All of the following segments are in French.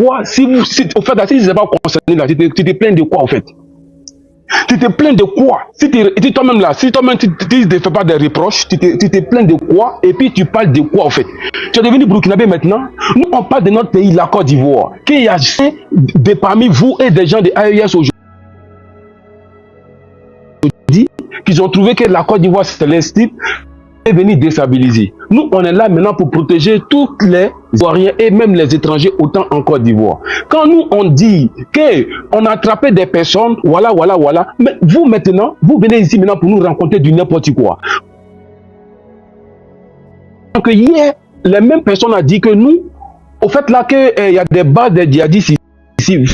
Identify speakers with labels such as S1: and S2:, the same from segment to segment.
S1: quoi? Au fait, si tu n'es pas concerné là, tu te plains de quoi, en fait? Tu te plains de quoi? Si toi-même là, si toi-même tu ne fais pas des reproches, tu te plains de quoi? Et puis tu parles de quoi, en fait? Tu es devenu burkinabé maintenant. Nous, on parle de notre pays, la Côte d'Ivoire, qui a fait parmi vous et des gens de AES aujourd'hui, qu'ils ont trouvé que la Côte d'Ivoire, c'est l'instit est venu déstabiliser. Nous, on est là maintenant pour protéger tous les Ivoiriens et même les étrangers autant en Côte d'Ivoire. Quand nous, on dit qu'on a attrapé des personnes, voilà, mais vous maintenant, vous venez ici maintenant pour nous rencontrer du n'importe quoi. Donc hier, les mêmes personnes ont dit que nous, au fait là, qu'il y a des bases des djihadistes ici,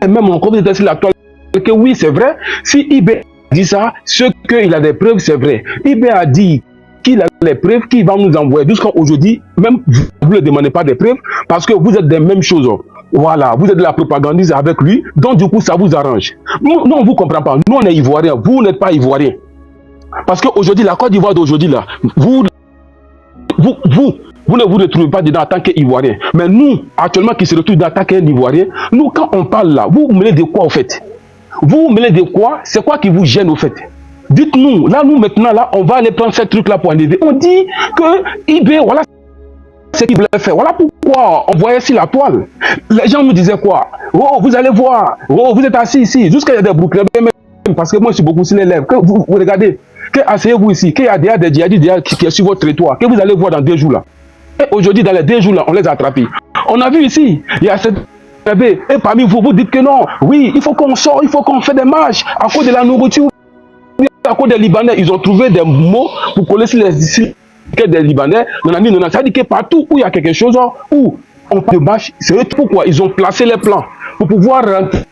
S1: et même encore vous êtes sur l'actualité, que oui, c'est vrai, si IB dit ça, ce qu'il a des preuves, c'est vrai. IB a dit qu'il a les preuves qu'il va nous envoyer. Jusqu'à aujourd'hui, même vous ne demandez pas des preuves parce que vous êtes des mêmes choses. Voilà, vous êtes de la propagandiste avec lui, donc du coup, ça vous arrange. Nous, on ne vous comprend pas. Nous, on est Ivoiriens. Vous n'êtes pas Ivoiriens. Parce qu'aujourd'hui, la Côte d'Ivoire d'aujourd'hui, là, vous ne vous retrouvez pas dedans en tant qu'Ivoirien. Mais nous, actuellement, qui se retrouvent dans en tant qu'Ivoirien, nous, quand on parle là, vous menez de quoi, au fait? Vous menez de quoi? C'est quoi qui vous gêne, au fait? Dites-nous, là, nous, maintenant, là, on va aller prendre ce truc-là pour enlever. On dit que IB, voilà ce qu'il voulait faire. Voilà pourquoi on voyait sur la toile. Les gens nous disaient quoi? Oh, vous allez voir. Oh, vous êtes assis ici. Jusqu'à y a des Burkinabés, même, parce que moi, je suis beaucoup sur les lèvres. Que vous regardez, que asseyez-vous ici, qu'il y a des djihadistes qui est sur votre territoire, que vous allez voir dans 2 jours là. Et aujourd'hui, dans les 2 jours là, on les a attrapés. On a vu ici, il y a cette et parmi vous, vous dites que non. Oui, il faut qu'on sorte, il faut qu'on fait des marches à cause de la nourriture. À cause des Libanais, ils ont trouvé des mots pour coller sur les des Libanais. Ça dit que partout où il y a quelque chose, où on parle de marche, c'est eux pourquoi ils ont placé les plans pour pouvoir rentrer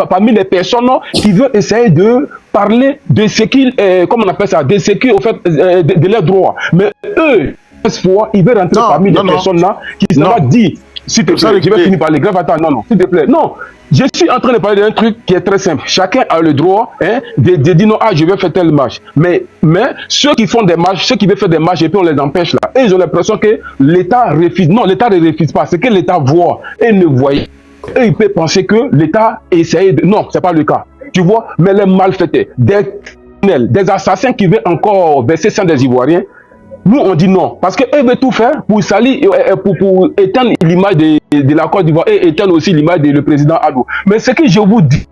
S1: parmi les personnes qui veulent essayer de parler de ce qu'ils, comment on appelle ça, de ce qui, au fait, de leurs droits. Mais eux, ils veulent rentrer parmi les personnes là qui n'ont pas dit. S'il te plaît, je vais finir par les grèves. Attends, non, s'il te plaît. Non, je suis en train de parler d'un truc qui est très simple. Chacun a le droit de dire non, je vais faire telle marche. Mais ceux qui font des marches, ceux qui veulent faire des marches et puis on les empêche là, et ils ont l'impression que l'État refuse. Non, l'État ne refuse pas. C'est que l'État voit et ne voit. Et il peut penser que l'État essaye de. Non, c'est pas le cas. Tu vois, mais les malfaiteurs, des assassins qui veulent encore verser sang des Ivoiriens. Nous, on dit non, parce qu'eux veulent tout faire pour salir, pour éteindre l'image de la Côte d'Ivoire et éteindre aussi l'image du président Adou. Mais ce que je vous dis,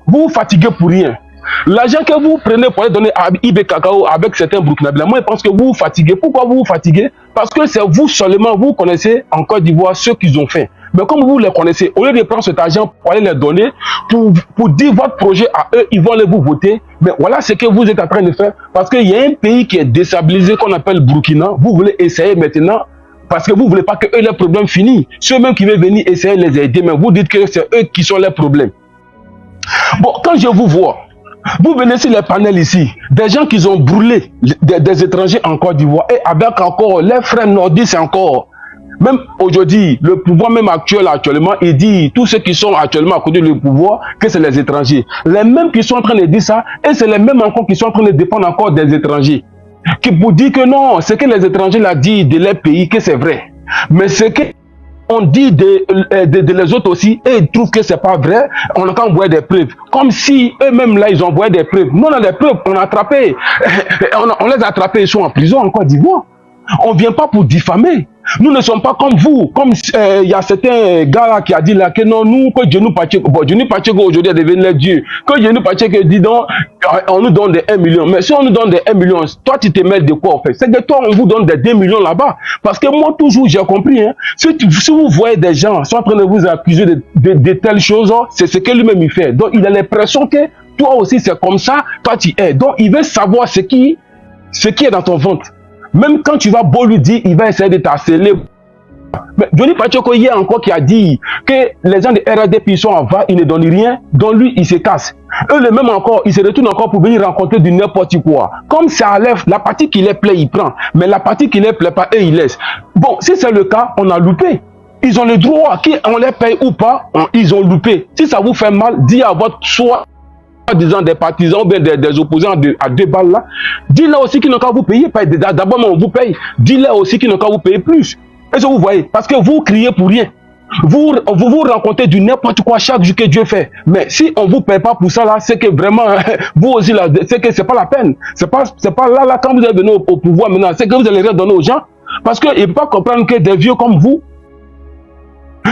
S1: vous vous fatiguez pour rien. L'argent que vous prenez pour aller donner à IB Cacao avec certains Burkinabés, moi je pense que vous vous fatiguez. Pourquoi vous vous fatiguez? Parce que c'est vous seulement, vous connaissez en Côte d'Ivoire ce qu'ils ont fait. Mais comme vous les connaissez, au lieu de prendre cet argent pour aller les donner, pour dire votre projet à eux, ils vont aller vous voter. Mais voilà ce que vous êtes en train de faire. Parce qu'il y a un pays qui est déstabilisé, qu'on appelle Burkina. Vous voulez essayer maintenant, parce que vous ne voulez pas que eux, leurs problèmes finissent. Ceux-mêmes qui veulent venir essayer de les aider, mais vous dites que c'est eux qui sont les problèmes. Bon, quand je vous vois, vous venez sur les panels ici, des gens qui ont brûlé, des étrangers en Côte d'Ivoire, et avec encore les frères nordistes encore. Même aujourd'hui, le pouvoir même actuellement, il dit tous ceux qui sont actuellement à côté du pouvoir que c'est les étrangers. Les mêmes qui sont en train de dire ça, et c'est les mêmes encore qui sont en train de défendre encore des étrangers. Qui pour dire que non, ce que les étrangers l'ont dit de leur pays, que c'est vrai. Mais ce que on dit de les autres aussi, et ils trouvent que c'est pas vrai, on a qu'à envoyer des preuves. Comme si eux-mêmes là, ils ont envoyé des preuves. Nous, on a des preuves, on a attrapé. On les a attrapés, ils sont en prison en Côte d'Ivoire. On ne vient pas pour diffamer. Nous ne sommes pas comme vous. Comme il y a certains gars là qui a dit là que non, nous, que Dieu nous pâtit. Bon, Dieu nous pâtit aujourd'hui à devenir Dieu. Que Dieu nous pâtit que dit donc, on nous donne des 1 million. Mais si on nous donne des 1 million, toi tu te mêles de quoi en fait? C'est que toi on vous donne des 2 millions là-bas. Parce que moi toujours j'ai compris. Hein, si vous voyez des gens sont en train de vous accuser de telles choses, c'est ce que lui-même il fait. Donc il a l'impression que toi aussi c'est comme ça, toi tu es. Donc il veut savoir ce qui est dans ton ventre. Même quand tu vas beau lui dire, il va essayer de t'harceler. Mais Johnny Pachoko hier encore qui a dit que les gens de RDP ils sont en va, ils ne donnent rien, donc lui il se casse. Eux les mêmes encore, ils se retournent encore pour venir rencontrer du n'importe quoi. Comme ça enlève la partie qui les plaît, il prend. Mais la partie qui les plaît pas, eux ils laissent. Bon, si c'est le cas, on a loupé. Ils ont le droit, qu'on les paye ou pas, ils ont loupé. Si ça vous fait mal, dis à votre choix. Disant des partisans ou bien des opposants à 2 balles là, dis-leur aussi qu'ils n'ont qu'à vous payer. D'abord, on vous paye. Dis-leur aussi qu'ils n'ont qu'à vous payer plus. Est-ce que vous voyez? Parce que vous criez pour rien. vous rencontrez du n'importe quoi chaque jour que Dieu fait. Mais si on vous paie pas pour ça là, c'est que vraiment, vous aussi là, c'est que c'est pas la peine. C'est pas là quand vous êtes venu au pouvoir maintenant, c'est que vous allez rien donner aux gens. Parce qu'ils ne peuvent pas comprendre que des vieux comme vous,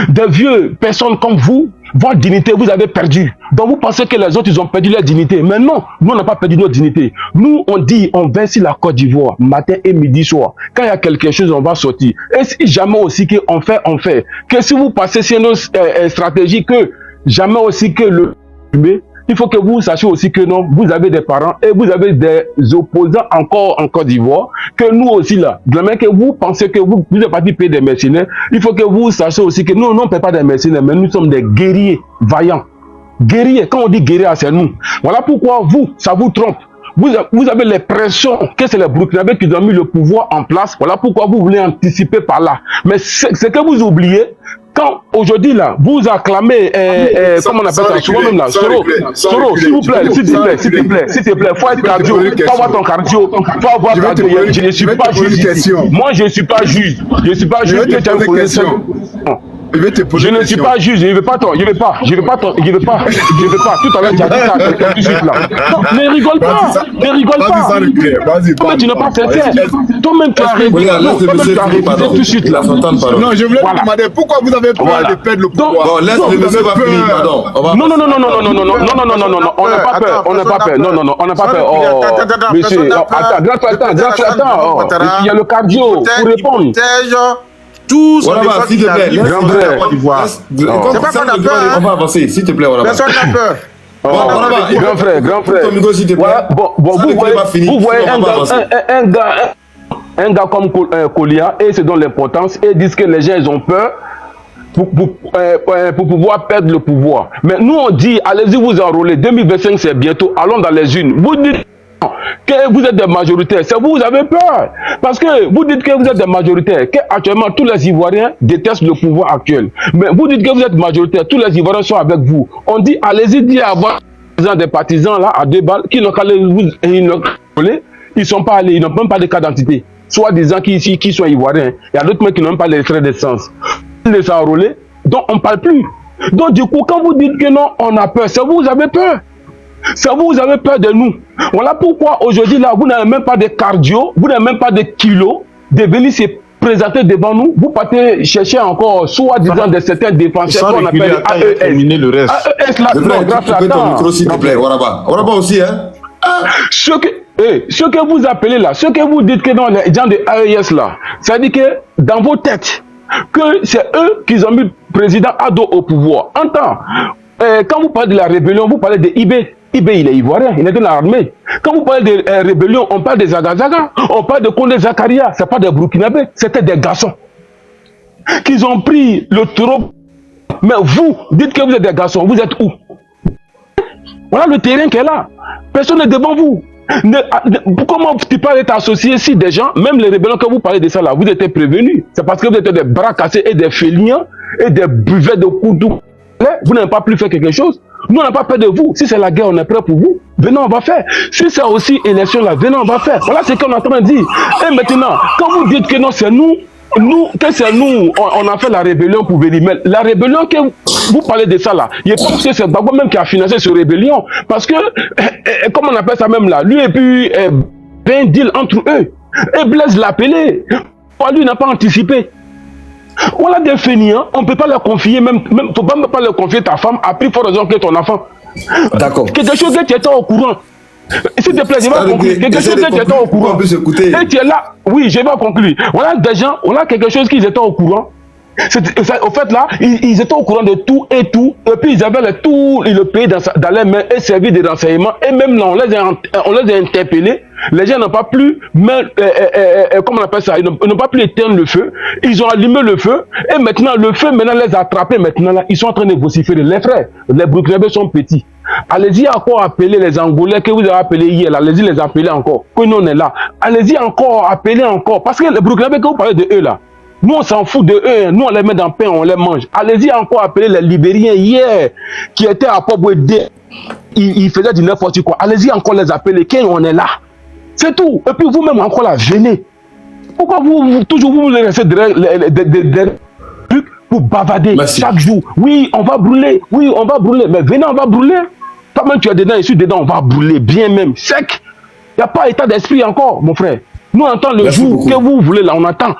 S1: des vieux personnes comme vous, votre dignité, vous avez perdu. Donc vous pensez que les autres, ils ont perdu leur dignité. Mais non, nous, on n'a pas perdu notre dignité. Nous, on dit, on verse la Côte d'Ivoire, matin et midi, soir. Quand il y a quelque chose, on va sortir. Et si jamais aussi qu'on fait, on fait. Que si vous passez sur nos stratégies, que jamais aussi que le... Il faut que vous sachiez aussi que non, vous avez des parents et vous avez des opposants encore en Côte d'Ivoire, que nous aussi là, de la même que vous pensez que vous êtes parti payer des mercenaires, il faut que vous sachiez aussi que nous, on ne paie pas des mercenaires, mais nous sommes des guerriers vaillants. Guerriers, quand on dit guerrier, c'est nous. Voilà pourquoi vous, ça vous trompe. Vous avez l'impression que c'est les Burkinabés qui ont mis le pouvoir en place. Voilà pourquoi vous voulez anticiper par là. Mais c'est que vous oubliez, quand aujourd'hui là, vous acclamez, comment on appelle ça, souvent même là, Soro, s'il vous plaît, s'il te plaît, faut être cardio, faut avoir ton cardio, faut avoir cardio. Je ne suis pas juge. Moi, je ne suis pas juge. Je ne suis pas juge. Je ne suis pas juge, je ne veux pas. Tout à l'heure, tu as dit ça tout de suite là. Non, ne rigole pas. Toi-même, tu n'es pas sincère. Toi-même, tu as révisé tout de suite là.
S2: Non, je voulais vous demander pourquoi vous avez peur de perdre le pouvoir.
S3: Bon, laisse le monsieur va finir, pardon.
S1: Non, on n'a pas peur. On n'a pas peur. Oh, monsieur, attends. Il y a le cardio pour répondre.
S3: Tous s'il te plaît,
S1: grand frère.
S3: C'est pas qu'on a peur. On va avancer, s'il te plaît.
S2: Personne n'a peur.
S1: Grand frère. Vous voyez un gars comme Kolia, et c'est dans l'importance, et disent que les gens ils ont peur pour pouvoir perdre le pouvoir. Mais nous on dit, allez-y vous enrôler, 2025 c'est bientôt, allons dans les unes. Vous dites que vous êtes des majoritaires, c'est vous avez peur. Parce que vous dites que vous êtes des majoritaires, que actuellement tous les Ivoiriens détestent le pouvoir actuel. Mais vous dites que vous êtes majoritaire, tous les Ivoiriens sont avec vous. On dit, allez-y dire avoir des partisans là à 2 balles qui n'ont qu'à ils sont pas allés, ils n'ont même pas de carte d'identité. Soit disant qui sont Ivoiriens. Il y a d'autres mecs qui n'ont même pas les frais d'essence. Ils les ont enrôlés, donc on ne parle plus. Donc du coup, quand vous dites que non, on a peur, c'est vous avez peur. C'est vous avez peur de nous. Voilà pourquoi aujourd'hui là, vous n'avez même pas de cardio, vous n'avez même pas de kilos de venir se présenter devant nous. Vous partez chercher encore, soit disant de certains défenseurs qu'on appelle AES.
S3: Le reste.
S1: AES là, non, grâce à
S3: ton micro s'il te plaît, Waraba aussi, hein.
S1: Ce que vous appelez là, ce que vous dites que dans les gens de AES là, ça dit que dans vos têtes, que c'est eux qui ont mis le président Ado au pouvoir. Entends, quand vous parlez de la rébellion, vous parlez de IB. IB, il est ivoirien, il est dans l'armée. Quand vous parlez de rébellion, on parle des Zagazaga, on parle de Kondé Zakaria, ce n'est pas des Burkinabés, c'était des garçons qui ont pris le taureau. Mais vous, dites que vous êtes des garçons, vous êtes où? Voilà le terrain qui est là. Personne n'est devant vous. Comment tu peux être associé si des gens, même les rébellions, quand vous parlez de ça là, vous étiez prévenus. C'est parce que vous êtes des bras cassés et des féliniens et des buvets de coups. Vous n'avez pas pu faire quelque chose. Nous, on n'a pas peur de vous. Si c'est la guerre, on est prêt pour vous. Venez, on va faire. Si c'est aussi élection là, venez, on va faire. Voilà ce qu'on est en train de dire. Et maintenant, quand vous dites que non, c'est nous, que c'est nous, on a fait la rébellion pour venir. Mais la rébellion que vous parlez de ça là, il pense que c'est Gbagbo même qui a financé cette rébellion. Parce que, comment on appelle ça même là, lui et puis, un deal entre eux. Et Blaise l'a appelé. Lui n'a pas anticipé. Voilà des fainéants, on ne peut pas leur confier, même faut pas leur confier ta femme, à plus forte raison que ton enfant.
S3: D'accord.
S1: Quelque chose que tu étais au courant. S'il te plaît, je vais conclure. Quelque chose que tu étais au courant. Et tu es là, oui, je vais conclure. Voilà des gens, voilà quelque chose qu'ils étaient au courant. Au fait là, ils étaient au courant de tout, et puis ils avaient tout le pays dans les mains et servi de renseignements, et même là on les a interpellés. Les gens n'ont pas pu, comment on appelle ça, ils n'ont pas pu éteindre le feu. Ils ont allumé le feu, et maintenant le feu les a attrapés. Maintenant là, ils sont en train de vociférer. Les frères, les Burkinabés sont petits. Allez-y encore appeler les Angolais que vous avez appelés hier. Allez-y les appeler encore. Que nous on est là. Allez-y encore appeler encore, parce que les Burkinabés que vous parlez de eux là. Nous, on s'en fout de eux. Nous, on les met dans le pain, on les mange. Allez-y encore appeler les Libériens hier, qui étaient à Port-Bouedé. Ils faisaient du n'importe quoi. Allez-y encore les appeler. Quand on est là. C'est tout. Et puis vous-même encore là, venez. Pourquoi vous toujours vous restez derrière des trucs? pour bavader
S3: Merci.
S1: chaque jour. Oui, on va brûler. Oui, on va brûler. Mais venez, on va brûler. Toi-même, tu es dedans, je suis dedans, on va brûler bien même, sec. Il n'y a pas état d'esprit encore, mon frère. Nous, on attend le
S3: Merci
S1: jour
S3: beaucoup.
S1: que vous voulez, là, on attend.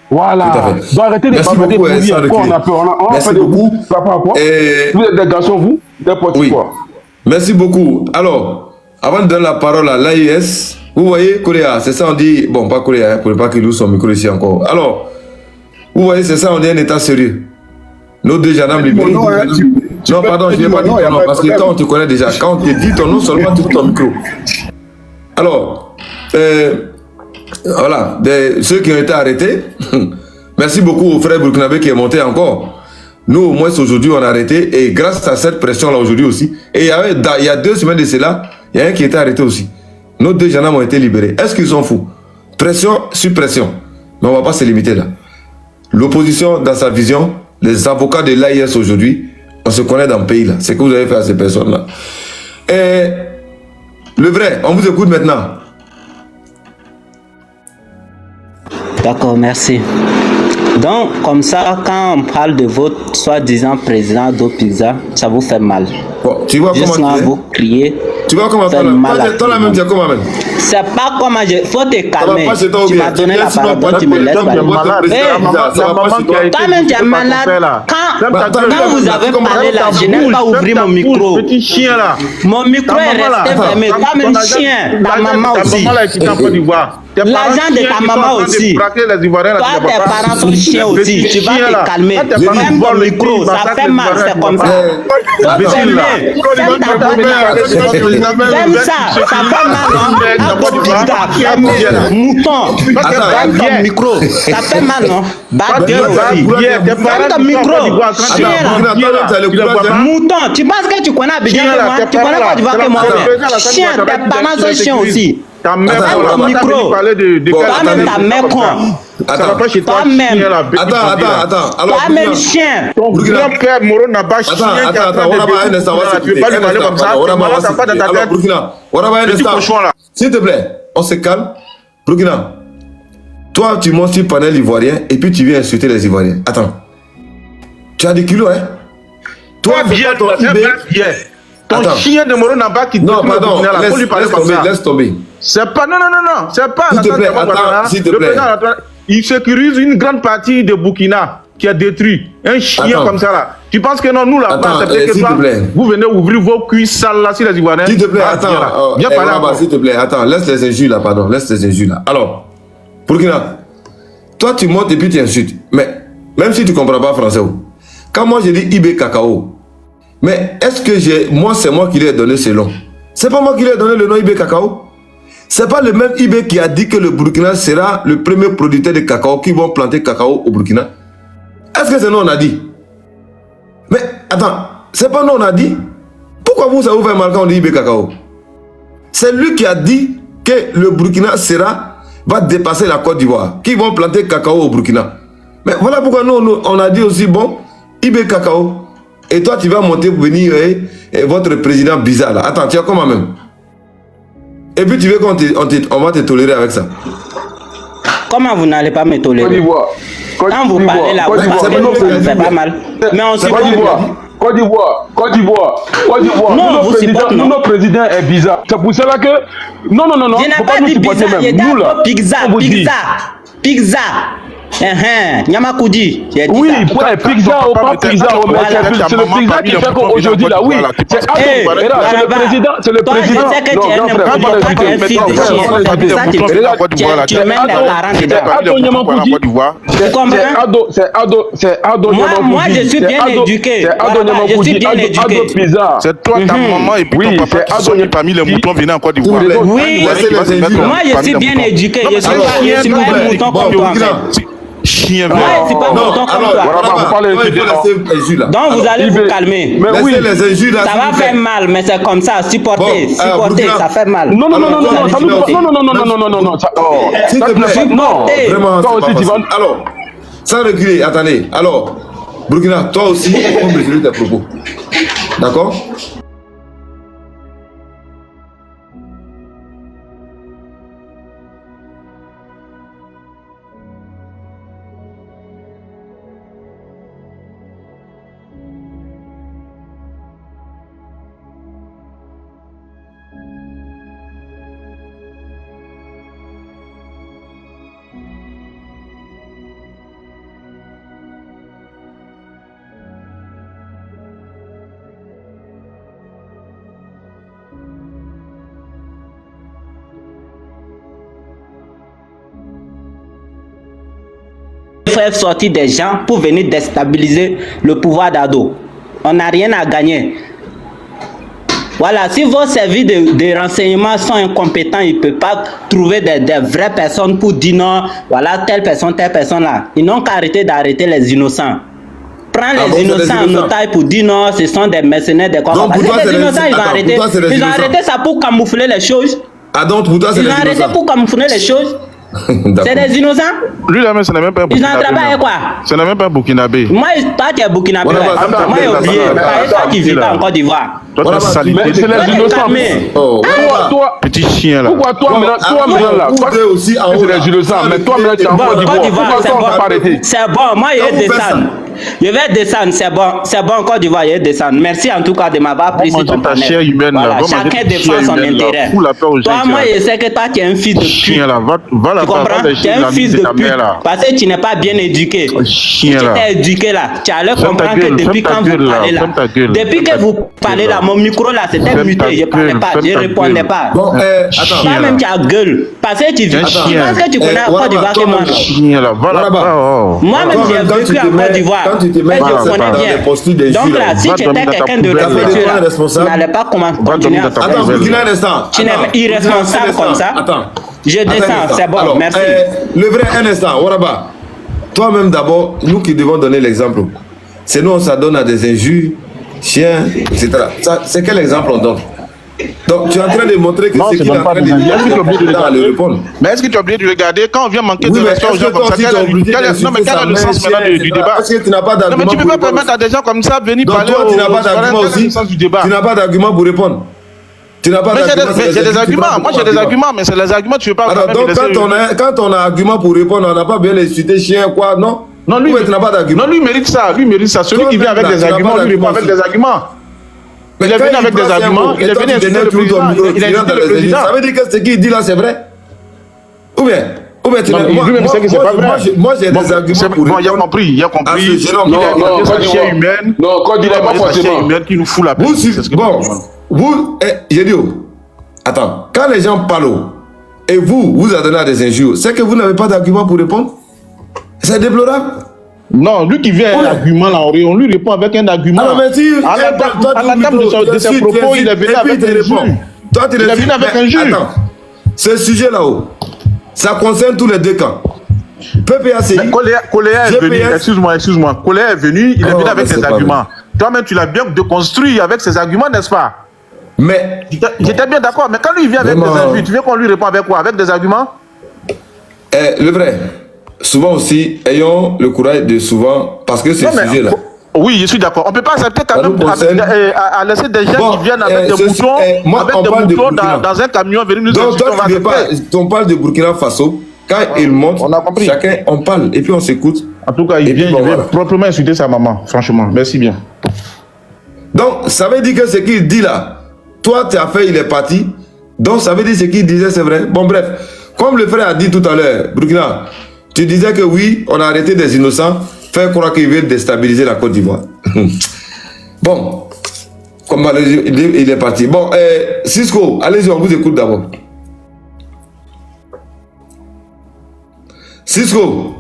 S1: Voilà.
S3: Tout à fait.
S1: Donc arrêtez de
S3: Merci
S1: bavader
S3: beaucoup,
S1: pour rien.
S3: sans
S1: Quoi, on
S3: reculer.
S1: a peur. On a
S3: Merci
S1: fait de
S3: beaucoup.
S1: vous. Par rapport à quoi? Vous êtes des garçons, vous? N'importe
S3: Oui.
S1: quoi.
S3: Merci beaucoup. Alors, avant de donner la parole à l'AIS, vous voyez, Coréa, c'est ça on dit, bon, pas Coréa, pour ne pas qu'il ouvre son micro ici encore. Alors, vous voyez, c'est ça on dit un état sérieux. Nos deux gendarmes libérés.
S2: Non, hein,
S3: Non, pardon, je n'ai pas dit ton nom, parce que quand on te connaît déjà, quand on te dit ton nom, seulement tu ouvres ton micro. Alors, voilà, ceux qui ont été arrêtés, merci beaucoup au frère burkinabé qui est monté encore. Nous, au moins, aujourd'hui, on a arrêté, et grâce à cette pression-là, aujourd'hui aussi, et il y a 2 semaines de cela, il y a un qui était arrêté aussi. Nos 2 gendarmes ont été libérés. Est-ce qu'ils sont fous? Pression sur pression. Mais on ne va pas se limiter là. L'opposition, dans sa vision, les avocats de l'AIS aujourd'hui, on se connaît dans le pays là. C'est ce que vous avez fait à ces personnes-là. Et le vrai, on vous écoute maintenant.
S4: D'accord, merci. Donc, comme ça, quand on parle de votre soi-disant président d'Opizza, ça vous fait mal.
S3: Bon, tu vois
S4: Juste
S3: comment
S4: quand
S3: tu es?
S4: vous criez,
S3: Tu vois comment
S4: fait mal à
S3: toi la même, tu es comment même?
S4: c'est pas comment je... Faut te calmer.
S3: pas chez toi ou
S4: Tu
S3: bien?
S4: m'as donné
S3: Tu
S4: la
S3: viens
S4: parole,
S3: sinon
S4: donc tu me laisses
S3: pas-
S4: parler.
S3: votre président
S4: Eh,
S3: bizarre, ça va pas chez toi.
S4: toi-même, tu es malade. Quand vous avez parlé là, je n'ai pas ouvert mon micro.
S5: Petit chien là.
S4: Mon micro est resté fermé. Toi-même, chien. Ta maman aussi. L'agent de ta maman aussi. Toi, tes parents sont chiens aussi. Tu vas te calmer. Ferme ton micro. Ça fait mal. C'est comme ça. Faut fermer. Ferme ta bouche. Ferme ça. Ça fait mal. Non? À votre pizza. Ferme. Mouton. Ferme ton micro. Ça fait mal, non? Baguette aussi. Ferme ton micro. Chien là. Mouton. Tu penses que tu connais Abidjan que moi? Tu connais pas du que moi? Chien. Tes parents sont chiens aussi.
S5: Ta mère,
S4: Attends,
S5: on
S4: micro.
S5: parler de
S4: Toi-même, ta mère con.
S5: Ça va pas chez toi.
S4: Toi-même.
S5: chien, là, petit
S3: Attends. Alors,
S4: Toi-même, chien.
S5: Ton grand-père Moro n'a pas chien.
S3: Attends, on va un instant, on va
S5: Tu veux pas lui parler comme ça. T'as pas dans ta
S3: Alors,
S5: tête.
S3: Burkina, on va un
S5: Petit
S3: instant.
S5: cochon là.
S3: S'il te plaît, on se calme. Burkina, toi, tu montes sur le panel ivoirien et puis tu viens insulter les Ivoiriens. Attends. Tu as des kilos, hein? Toi,
S5: Bien,
S3: ton
S5: c'est
S3: IB.
S5: bien. Ton
S3: Attends.
S5: chien de Moro n'a pas qui
S3: Non, pardon,
S5: Faut lui parler comme ça.
S3: laisse tomber.
S5: C'est pas, non, c'est pas.
S3: S'il te plaît, attends, s'il te
S5: Le
S3: plaît.
S5: président, il sécurise une grande partie de Burkina qui a détruit. Un chien
S3: Attends.
S5: comme ça là. Tu penses que non, nous là,
S3: Attends,
S5: c'est que
S3: s'il
S5: toi,
S3: te plaît.
S5: vous venez ouvrir vos cuisses sales là sur les Ivoiriens.
S3: S'il te plaît,
S5: Ah, viens là.
S3: attends.
S5: Viens parler
S3: Rabat,
S5: encore.
S3: s'il te plaît, attends, laisse les injures là, pardon, laisse les injures là. Alors, Burkina, toi tu montes et puis tu insultes. Mais, même si tu ne comprends pas français, quand moi je dis IB Cacao, mais est-ce que c'est moi qui lui ai donné ce nom? C'est pas moi qui lui ai donné le nom IB Cacao? C'est pas le même IB qui a dit que le Burkina sera le premier producteur de cacao qui vont planter cacao au Burkina? Est-ce que c'est nous on a dit? Mais attends, c'est pas nous on a dit? Pourquoi vous ça vous fait mal quand on dit IB Cacao? C'est lui qui a dit que le Burkina va dépasser la Côte d'Ivoire, qui vont planter cacao au Burkina. Mais voilà pourquoi nous on a dit aussi, bon, IB Cacao. Et toi tu vas monter pour venir votre président bizarre là. Attends, tu as comment même? Et puis tu veux qu'on va te tolérer avec ça?
S4: Comment vous n'allez pas me
S1: Côte
S4: tolérer?
S1: d'Ivoire.
S4: Quand vous parlez là, vous pensez que ça ne fait pas mal. Mais on
S1: Côte
S4: supporte.
S1: d'Ivoire. Côte d'Ivoire. Côte d'Ivoire. Côte d'Ivoire.
S4: Non, vous supportez, non.
S1: Notre président est bizarre. C'est pour cela que. Non.
S4: Je n'ai
S1: Faut
S4: pas
S1: nous
S4: dit
S1: supporter
S4: bizarre,
S1: même.
S4: j'ai dit
S1: Nous là.
S4: pizza,
S1: on vous dit.
S4: pizza. Nyamakoudi, j'ai dit
S1: Oui,
S4: ça.
S1: ouais, pizza ou pas pizza, mais c'est le président qui fait qu'aujourd'hui là, oui. C'est le président, c'est le président.
S4: Je sais que tu es un fils de chien. C'est ça tu mènes des parents dedans.
S1: C'est Ado
S4: Moi, je suis bien éduqué. Je suis bien éduqué.
S5: C'est toi, ta maman et puis ton papa qui sont mis parmi les moutons venant en Côte d'Ivoire.
S4: Oui, moi je suis bien éduqué. Je suis pas un mouton comme toi.
S5: Chien
S4: Moi, je suis pas un
S3: Non,
S4: mouton comme
S3: alors,
S4: toi. Donc vous allez vous calmer.
S1: Mais oui,
S3: les injures là.
S4: Ça va faire mal, mais c'est comme ça. Supporter,
S3: Burkina.
S4: ça fait mal.
S1: non,
S3: S'il te plaît.
S1: non.
S3: Vraiment,
S1: Toi
S3: c'est
S1: aussi,
S3: pas
S1: tu vas.
S3: facile. Alors, sans reculer, attendez. Alors, Burkina, toi aussi, il faut mesurer tes propos. D'accord?
S6: faire sortir des gens pour venir déstabiliser le pouvoir d'Ado. On n'a rien à gagner. Voilà, si vos services de renseignement sont incompétents, ils ne peuvent pas trouver des vraies personnes pour dire non, voilà, telle personne là. Ils n'ont qu'à arrêter d'arrêter les innocents. Prends les innocents en otage pour dire non, ce sont des mercenaires, des quoi. Les innocents, ils ont arrêté. Ils ont arrêté ça pour camoufler les choses.
S3: Ah donc pour toi, c'est
S6: ils ont arrêté pour camoufler les choses. C'est des innocents.
S5: Lui, là, ce n'est même pas un
S6: Burkinabé. Ils ont travaillé quoi?
S5: Ce n'est même pas un Burkinabé.
S6: Moi, toi, tu es Burkinabé. Moi, j'ai oublié. C'est toi qui vis pas en Côte d'Ivoire.
S5: Toi, c'est
S1: les innocents.
S5: Toi, petit chien là.
S1: Pourquoi toi, maintenant, là, toi aussi, c'est les innocents. Mais toi, maintenant, tu es en Côte d'Ivoire. Pourquoi toi, on va pas arrêter?
S6: C'est bon, moi, je vais descendre. Je vais descendre, c'est bon, Côte d'Ivoire, je vais descendre. Merci en tout cas de m'avoir pris sur ton panel. Voilà, chacun défend son intérêt. Toi, moi, je sais que toi, tu es un fils de pute. Tu comprends? Tu es un fils de pute. Parce que tu n'es pas bien éduqué. Si tu étais éduqué là, tu allais comprendre que depuis quand vous parlez là, depuis que vous parlez là, mon micro là, c'était muté, je ne parlais pas, je ne répondais pas.
S3: Bon, attends.
S6: Toi-même, tu as gueule. Parce que tu penses que tu connais la Côte d'Ivoire que moi. Moi-même, j'ai vécu en Côte d'Ivoire.
S3: Quand tu te mets dans les postures des
S6: donc là, si tu étais quelqu'un de respectueux, tu n'allais pas continuer à faire.
S3: Attends, un instant.
S6: Tu n'es irresponsable comme ça.
S3: Attends.
S6: Je descends, c'est bon,
S3: alors,
S6: merci.
S3: Le vrai, un instant, Waraba. Toi-même d'abord, nous qui devons donner l'exemple. Sinon, ça donne à des injures, chiens, etc. C'est quel exemple on donne? Donc tu es en train de montrer que c'est qu'il est en train de dire le répondre.
S5: Mais est-ce que tu as oublié de regarder quand on vient manquer de respect aux gens comme ça? Non, mais quel est le sens maintenant du débat?
S3: Parce que tu n'as pas d'argument.
S5: Non, mais tu ne peux pas permettre à des gens comme ça de venir parler.
S3: Donc toi, tu n'as pas d'argument aussi. Tu n'as pas d'argument pour répondre. Tu n'as pas d'argument.
S5: J'ai des arguments. Moi, j'ai des arguments, mais c'est les arguments que tu ne veux pas.
S3: Alors, donc quand on a argument pour répondre, on n'a pas bien insulté chien, quoi, non?
S5: Non, lui, tu n'as pas d'argument. Non, lui mérite ça. Lui mérite ça. Celui qui vient avec des arguments, lui répond avec des arguments. Il est venu avec des arguments, il est venu insulter le président, il a insulté le président.
S3: Ça veut dire que ce qu'il dit là, c'est vrai? Ou bien tu n'as
S5: lui-même sait que c'est pas vrai.
S3: Moi, j'ai des arguments pour
S5: bon, il a compris. Il a humaine.
S1: Non, quand il a pas forcément
S5: humaine qui nous fout la paix.
S3: Bon, vous, j'ai dit, attends, quand les gens parlent et vous adonnez à des injures, c'est que vous n'avez pas d'argument pour répondre? C'est déplorable.
S5: Non, lui qui vient avec un argument là, on lui répond avec un argument.
S3: Alors, mais si,
S5: à la table de ses propos, il est venu avec un jeu. Il est venu avec un jeu.
S3: Attends, ce sujet là-haut, ça concerne tous les deux camps. PPACI.
S5: Coléa est venu, excuse-moi. Coléa est venu, il est venu avec ses arguments. Toi-même, tu l'as bien déconstruit avec ses arguments, n'est-ce pas?
S3: Mais.
S5: J'étais bien d'accord, mais quand lui vient avec des injures, tu veux qu'on lui réponde avec quoi? Avec des arguments?
S3: Le vrai. Souvent aussi, ayons le courage de souvent, parce que ce sujet-là.
S5: Oui, je suis d'accord. On ne peut pas accepter quand même à laisser des gens qui viennent avec des moutons, dans un camion venir nous
S3: insulter. Donc, on parle de Burkina Faso. Quand il monte, chacun, on parle et puis on s'écoute.
S5: En tout cas, il vient proprement insulter sa maman, franchement. Merci bien.
S3: Donc, ça veut dire que ce qu'il dit là, toi, tu as fait, il est parti. Donc, ça veut dire ce qu'il disait, c'est vrai. Bon, bref. Comme le frère a dit tout à l'heure, Burkina, tu disais que oui, on a arrêté des innocents, faire croire qu'ils veulent déstabiliser la Côte d'Ivoire. Bon, comme il est parti. Bon, Cisco, allez-y, on vous écoute d'abord. Cisco,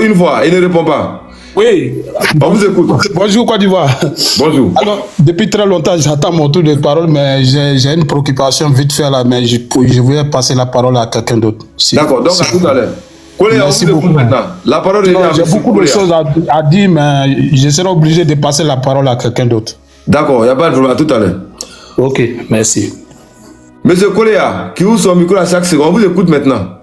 S3: une fois, il ne répond pas.
S7: Oui.
S3: On vous écoute.
S7: Bonjour Côte d'Ivoire.
S3: Bonjour.
S7: Alors, depuis très longtemps, j'attends mon tour de parole, mais j'ai une préoccupation vite fait là, mais je voulais passer la parole à quelqu'un d'autre.
S3: D'accord, donc à tout à l'heure. Merci beaucoup. Maintenant. La parole est à
S7: j'ai beaucoup de choses à dire, mais je serai obligé de passer la parole à quelqu'un d'autre.
S3: D'accord, il n'y a pas de problème, à tout à l'heure.
S7: Ok, merci.
S3: Monsieur Koléa, qui ouvre son micro à chaque seconde, on vous écoute maintenant.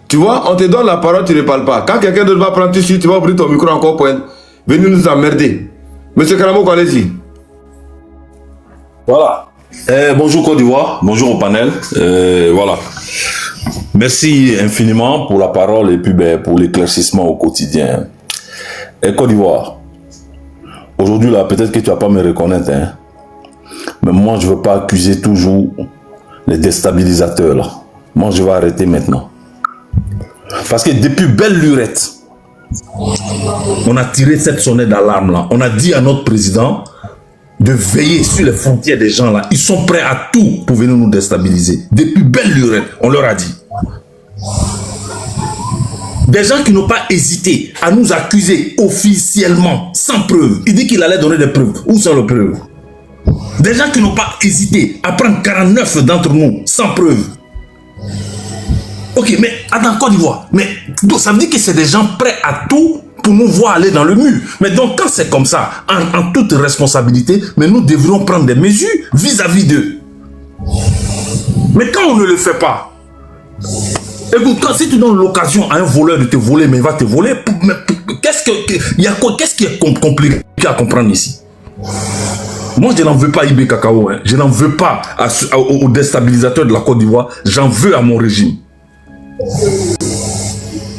S3: Tu vois, on te donne la parole, tu ne parles pas. Quand quelqu'un d'autre va prendre tu vas ouvrir ton micro encore pour venir nous emmerder. Monsieur Karamoko, allez-y.
S8: Voilà. Bonjour Côte d'Ivoire, bonjour au panel. Voilà. Merci infiniment pour la parole et puis pour l'éclaircissement au quotidien. Côte d'Ivoire, aujourd'hui là, peut-être que tu vas pas me reconnaître, hein. Mais moi je veux pas accuser toujours les déstabilisateurs là. Moi je vais arrêter maintenant. Parce que depuis belle lurette, on a tiré cette sonnette d'alarme là. On a dit à notre président de veiller sur les frontières des gens là. Ils sont prêts à tout pour venir nous déstabiliser. Depuis belle lurette, on leur a dit. Des gens qui n'ont pas hésité à nous accuser officiellement, sans preuve. Il dit qu'il allait donner des preuves. Où sont les preuves? Des gens qui n'ont pas hésité à prendre 49 d'entre nous, sans preuve. Ok, mais attends, Côte d'Ivoire. Mais donc, ça veut dire que c'est des gens prêts à tout pour nous voir aller dans le mur. Mais donc, quand c'est comme ça, en toute responsabilité, mais nous devrions prendre des mesures vis-à-vis d'eux. Mais quand on ne le fait pas, écoute, si tu donnes l'occasion à un voleur de te voler, mais il va te voler, qu'est-ce qui est compliqué à comprendre ici? Moi, je n'en veux pas à Ibé Kakao, hein. Je n'en veux pas aux déstabilisateurs de la Côte d'Ivoire, j'en veux à mon régime.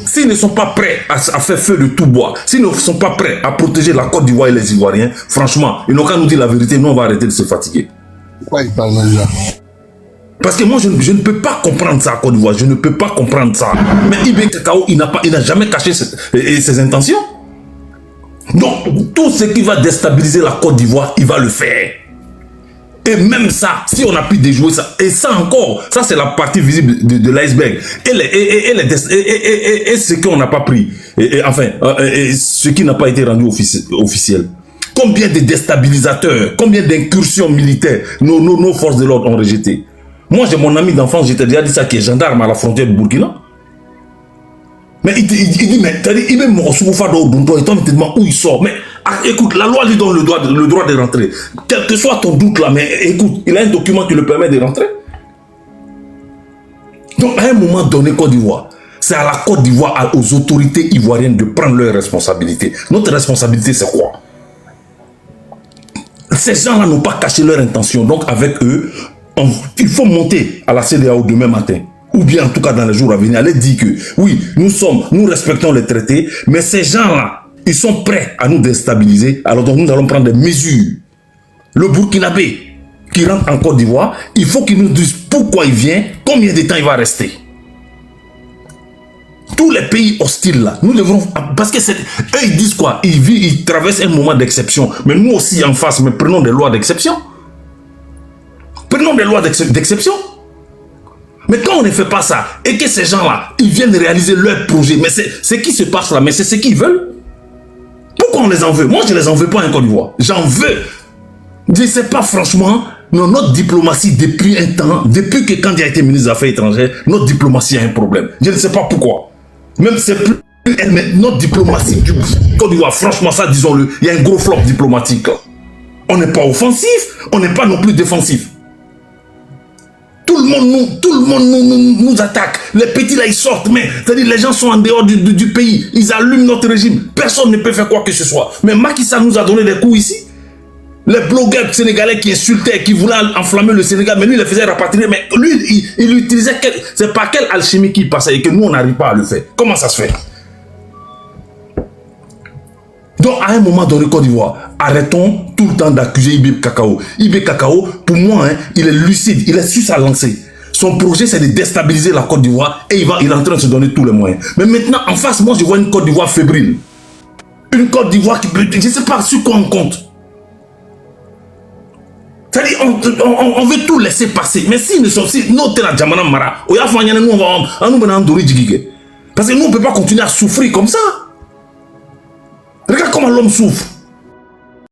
S8: S'ils ne sont pas prêts à faire feu de tout bois, s'ils ne sont pas prêts à protéger la Côte d'Ivoire et les Ivoiriens, franchement, ils n'ont qu'à nous dire la vérité, nous on va arrêter de se fatiguer. Pourquoi ils parlent déjà? Parce que moi, je ne peux pas comprendre ça à Côte d'Ivoire, je ne peux pas comprendre ça. Mais Ibé Kakao, il n'a jamais caché ses intentions. Donc, tout ce qui va déstabiliser la Côte d'Ivoire, il va le faire. Et même ça, si on a pu déjouer ça, et ça encore, ça c'est la partie visible de l'iceberg. Et ce qu'on n'a pas pris, enfin, ce qui n'a pas été rendu officiel. Combien de déstabilisateurs, combien d'incursions militaires nos forces de l'ordre ont rejeté. Moi j'ai mon ami d'enfance, j'étais déjà dit ça, qui est gendarme à la frontière du Burkina. Mais il dit, mais il met mon souffle et toi, tu te demandes où il sort. Mais écoute, la loi lui donne le droit de rentrer. Quel que soit ton doute là, mais écoute, il a un document qui le permet de rentrer. Donc, à un moment donné, Côte d'Ivoire, c'est à la Côte d'Ivoire, aux autorités ivoiriennes de prendre leurs responsabilités. Notre responsabilité, c'est quoi? Ces gens-là n'ont pas caché leur intention. Donc, avec eux, il faut monter à la CEDEAO demain matin. Ou bien en tout cas dans les jours à venir, allez dire que oui, nous respectons les traités, mais ces gens-là, ils sont prêts à nous déstabiliser, alors donc nous allons prendre des mesures. Le Burkinabé qui rentre en Côte d'Ivoire, il faut qu'il nous dise pourquoi il vient, combien de temps il va rester. Tous les pays hostiles là, nous devrons, parce que eux ils disent quoi, ils traversent un moment d'exception, mais nous aussi en face, mais prenons des lois d'exception. Prenons des lois d'exception. Mais quand on ne fait pas ça, et que ces gens-là, ils viennent réaliser leur projet, mais c'est ce qui se passe là, mais c'est ce qu'ils veulent. Pourquoi on les en veut? Moi, je ne les en veux pas en Côte d'Ivoire. J'en veux. Je ne sais pas franchement, non, notre diplomatie, depuis un temps, depuis que quand il a été ministre des Affaires étrangères, notre diplomatie a un problème. Je ne sais pas pourquoi. Même c'est plus elle, mais notre diplomatie du Côte d'Ivoire, franchement, ça, disons-le, il y a un gros flop diplomatique là. On n'est pas offensif, on n'est pas non plus défensif. Tout le monde nous attaque. Les petits là, ils sortent, mais c'est-à-dire les gens sont en dehors du pays. Ils allument notre régime. Personne ne peut faire quoi que ce soit. Mais Macky Sall nous a donné des coups ici. Les blogueurs sénégalais qui insultaient, qui voulaient enflammer le Sénégal, mais lui, il les faisait rapatrier. Mais lui, il utilisait... C'est par quelle alchimie qu'il passait et que nous, on n'arrive pas à le faire. Comment ça se fait? Donc, à un moment donné, Côte d'Ivoire, arrêtons tout le temps d'accuser Ibé Kakao. Ibé Kakao, pour moi, hein, il est lucide, il est sur sa lancée. Son projet, c'est de déstabiliser la Côte d'Ivoire et il est en train de se donner tous les moyens. Mais maintenant, en face, moi, je vois une Côte d'Ivoire fébrile. Une Côte d'Ivoire qui peut... Je ne sais pas sur quoi on compte. C'est-à-dire, on veut tout laisser passer. Mais si nous sommes... Si nous, t'es la Djamana Mara, nous, on va nous parce que nous, on ne peut pas continuer à souffrir comme ça. Regarde comment l'homme souffre.